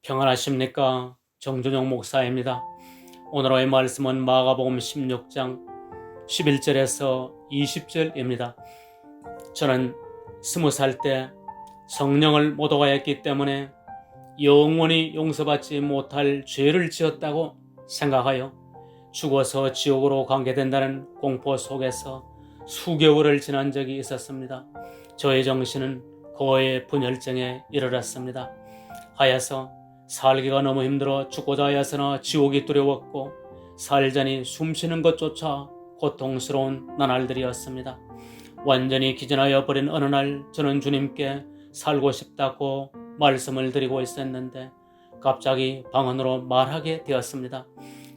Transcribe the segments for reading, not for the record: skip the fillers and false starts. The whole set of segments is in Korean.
평안하십니까? 정준영 목사입니다. 오늘의 말씀은 마가복음 16장 11절에서 20절입니다. 저는 20살 때 성령을 못 얻었기 때문에 영원히 용서받지 못할 죄를 지었다고 생각하여 죽어서 지옥으로 가게 된다는 공포 속에서 수개월을 지난 적이 있었습니다. 저의 정신은 거의 분열증에 이르렀습니다. 하여서 살기가 너무 힘들어 죽고자 하였으나 지옥이 두려웠고 살자니 숨쉬는 것조차 고통스러운 나날들이었습니다. 완전히 기진하여 버린 어느 날 저는 주님께 살고 싶다고 말씀을 드리고 있었는데 갑자기 방 안으로 말하게 되었습니다.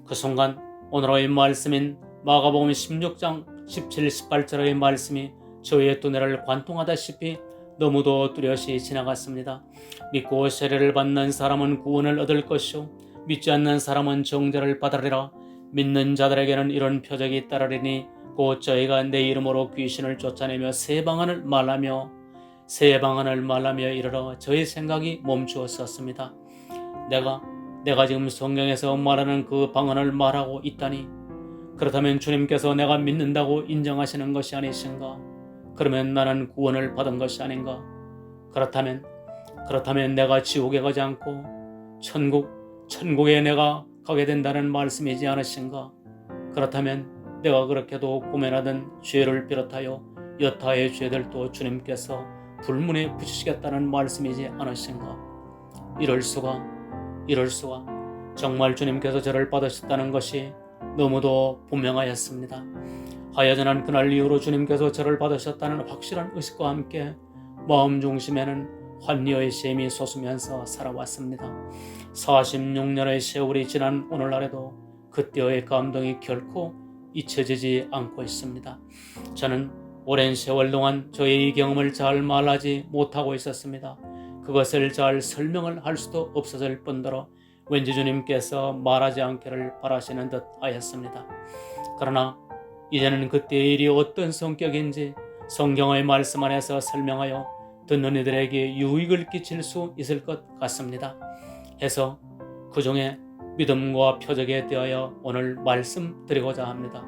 그 순간 오늘의 말씀인 마가복음 16장 17, 18절의 말씀이 저의 두뇌를 관통하다시피 너무도 뚜렷이 지나갔습니다. 믿고 세례를 받는 사람은 구원을 얻을 것이요 믿지 않는 사람은 정죄를 받으리라. 믿는 자들에게는 이런 표적이 따르리니 곧 저희가 내 이름으로 귀신을 쫓아내며 새 방언을 말하며 이르러 저의 생각이 멈추었었습니다. 내가 지금 성경에서 말하는 그 방언을 말하고 있다니, 그렇다면 주님께서 내가 믿는다고 인정하시는 것이 아니신가? 그러면 나는 구원을 받은 것이 아닌가? 그렇다면 내가 지옥에 가지 않고 천국에 내가 가게 된다는 말씀이지 않으신가? 그렇다면 내가 그렇게도 고면하던 죄를 비롯하여 여타의 죄들도 주님께서 불문에 붙이시겠다는 말씀이지 않으신가? 이럴 수가. 정말 주님께서 저를 받으셨다는 것이 너무도 분명하였습니다. 하여전한 그날 이후로 주님께서 저를 받으셨다는 확실한 의식과 함께 마음 중심에는 환희의 샘이 솟으면서 살아왔습니다. 46년의 세월이 지난 오늘날에도 그때의 감동이 결코 잊혀지지 않고 있습니다. 저는 오랜 세월 동안 저의 이 경험을 잘 말하지 못하고 있었습니다. 그것을 잘 설명을 할 수도 없었을 뿐더러 왠지 주님께서 말하지 않기를 바라시는 듯 하였습니다. 그러나 이제는 그때의 일이 어떤 성격인지 성경의 말씀 안에서 설명하여 듣는 이들에게 유익을 끼칠 수 있을 것 같습니다. 해서 그 중에 믿음과 표적에 대하여 오늘 말씀드리고자 합니다.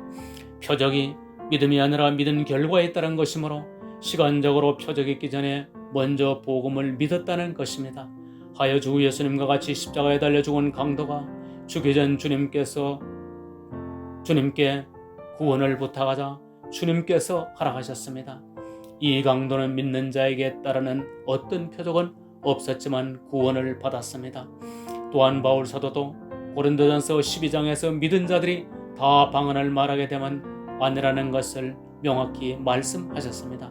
표적이 믿음이 아니라 믿은 결과에 따른 것이므로 시간적으로 표적이 있기 전에 먼저 복음을 믿었다는 것입니다. 하여 주 예수님과 같이 십자가에 달려 죽은 강도가 죽기 전 주님께 구원을 부탁하자 주님께서 허락하셨습니다. 이 강도는 믿는 자에게 따르는 어떤 표적은 없었지만 구원을 받았습니다. 또한 바울 사도도 고린도전서 12장에서 믿은 자들이 다 방언을 말하게 되면 아니라는 것을 명확히 말씀하셨습니다.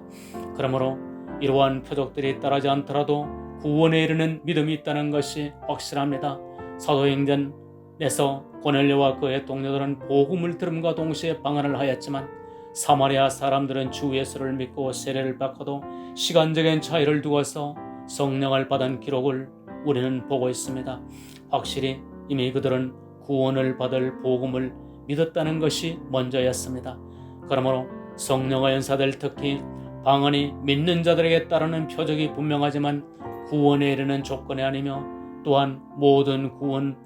그러므로 이러한 표적들이 따르지 않더라도 구원에 이르는 믿음이 있다는 것이 확실합니다. 사도행전에서 고넬료와 그의 동료들은 복음을 들음과 동시에 방언을 하였지만 사마리아 사람들은 주 예수를 믿고 세례를 받고도 시간적인 차이를 두어서 성령을 받은 기록을 우리는 보고 있습니다. 확실히 이미 그들은 구원을 받을 복음을 믿었다는 것이 먼저였습니다. 그러므로 성령의 은사들, 특히 방언이 믿는 자들에게 따르는 표적이 분명하지만 구원에 이르는 조건이 아니며 또한 모든 구원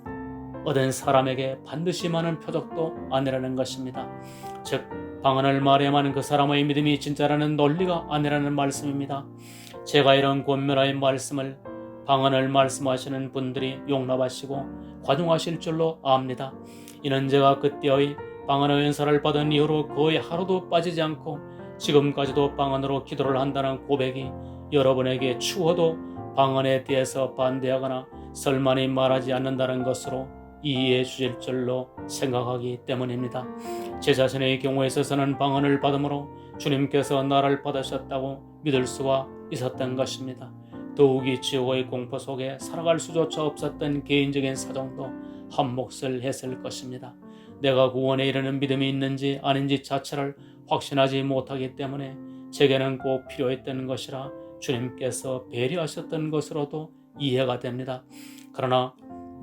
얻은 사람에게 반드시 많은 표적도 아니라는 것입니다. 즉 방언을 말해야만 그 사람의 믿음이 진짜라는 논리가 아니라는 말씀입니다. 제가 이런 권면의 말씀을 방언을 말씀하시는 분들이 용납하시고 관용하실 줄로 압니다. 이는 제가 그때의 방언의 은사를 받은 이후로 거의 하루도 빠지지 않고 지금까지도 방언으로 기도를 한다는 고백이 여러분에게 추워도 방언에 대해서 반대하거나 설만히 말하지 않는다는 것으로 이해해 주실 줄로 생각하기 때문입니다. 제 자신의 경우에 있어서는 방언을 받음으로 주님께서 나를 받으셨다고 믿을 수가 있었던 것입니다. 더욱이 지옥의 공포 속에 살아갈 수조차 없었던 개인적인 사정도 한 몫을 했을 것입니다. 내가 구원에 이르는 믿음이 있는지 아닌지 자체를 확신하지 못하기 때문에 제게는 꼭 필요했던 것이라 주님께서 배려하셨던 것으로도 이해가 됩니다. 그러나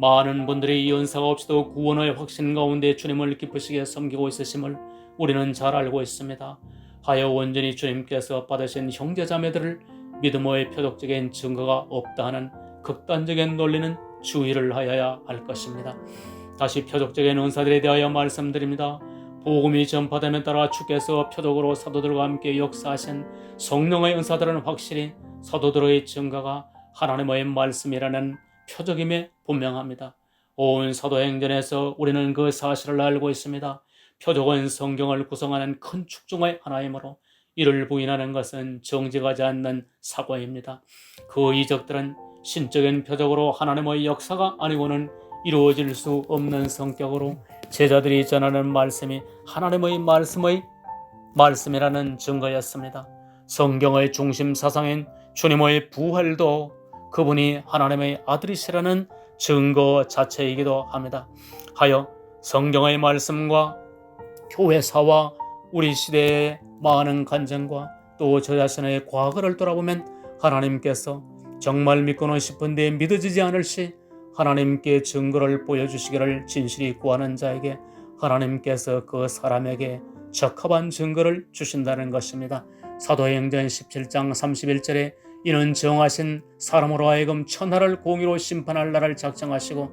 많은 분들이 이 은사가 없이도 구원의 확신 가운데 주님을 기쁘시게 섬기고 있으심을 우리는 잘 알고 있습니다. 하여 온전히 주님께서 받으신 형제자매들을 믿음의 표적적인 증거가 없다 하는 극단적인 논리는 주의를 하여야 할 것입니다. 다시 표적적인 은사들에 대하여 말씀드립니다. 복음이 전파되면 따라 주께서 표적으로 사도들과 함께 역사하신 성령의 은사들은 확실히 사도들의 증거가 하나님의 말씀이라는 표적임에 분명합니다. 온 사도행전에서 우리는 그 사실을 알고 있습니다. 표적은 성경을 구성하는 큰 축 중의 하나이므로 이를 부인하는 것은 정직하지 않는 사고입니다. 그 이적들은 신적인 표적으로 하나님의 역사가 아니고는 이루어질 수 없는 성격으로 제자들이 전하는 말씀이 하나님의 말씀이라는 증거였습니다. 성경의 중심 사상인 주님의 부활도 그분이 하나님의 아들이시라는 증거 자체이기도 합니다. 하여 성경의 말씀과 교회사와 우리 시대의 많은 간증과 또 저 자신의 과거를 돌아보면 하나님께서 정말 믿고는 싶은데 믿어지지 않을 시 하나님께 증거를 보여주시기를 진실히 구하는 자에게 하나님께서 그 사람에게 적합한 증거를 주신다는 것입니다. 사도행전 17장 31절에 이는 정하신 사람으로 하여금 천하를 공의로 심판할 날을 작정하시고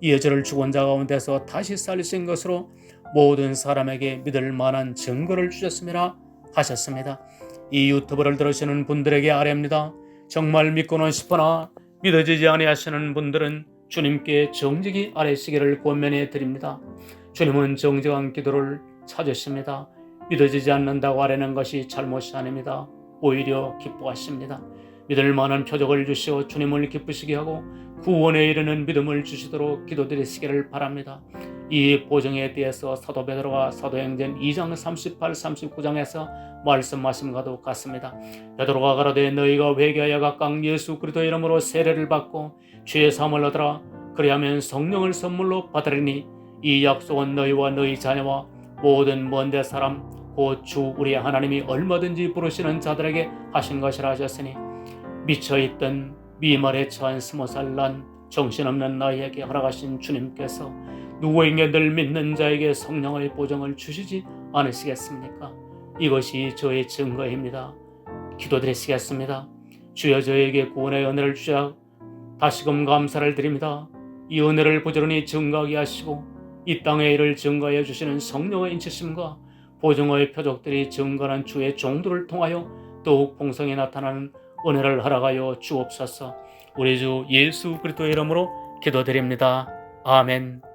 이에 저를 죽은 자 가운데서 다시 살리신 것으로 모든 사람에게 믿을 만한 증거를 주셨음이라 하셨습니다. 이 유튜브를 들으시는 분들에게 아뢰옵니다. 정말 믿고는 싶으나 믿어지지 아니하시는 분들은 주님께 정직히 아뢰시기를 권면해 드립니다. 주님은 정직한 기도를 찾으십니다. 믿어지지 않는다고 아뢰는 것이 잘못이 아닙니다. 오히려 기뻐하십니다. 믿을 만한 표적을 주시어 주님을 기쁘시게 하고 구원에 이르는 믿음을 주시도록 기도드리시기를 바랍니다. 이 보정에 대해서 사도 베드로가 사도행전 2장 38, 39장에서 말씀하심과도 같습니다. 베드로가 가라되 너희가 회개하여 각각 예수 그리스도의 이름으로 세례를 받고 죄 사함을 얻으라. 그리하면 성령을 선물로 받으리니 이 약속은 너희와 너희 자녀와 모든 먼데 사람 곧 주 우리 하나님이 얼마든지 부르시는 자들에게 하신 것이라 하셨으니 미쳐있던 미말에 처한 20살 난 정신없는 나이에게 허락하신 주님께서 누구에게 늘 믿는 자에게 성령의 보정을 주시지 않으시겠습니까? 이것이 저의 증거입니다. 기도드리시겠습니다. 주여 저에게 구원의 은혜를 주셔 다시금 감사를 드립니다. 이 은혜를 부지런히 증거하게 하시고 이 땅의 일을 증거해 주시는 성령의 인치심과 보정의 표적들이 증거한 주의 종들을 통하여 더욱 풍성히 나타나는 은혜를 허락하여 주옵소서. 우리 주 예수 그리스도의 이름으로 기도드립니다. 아멘.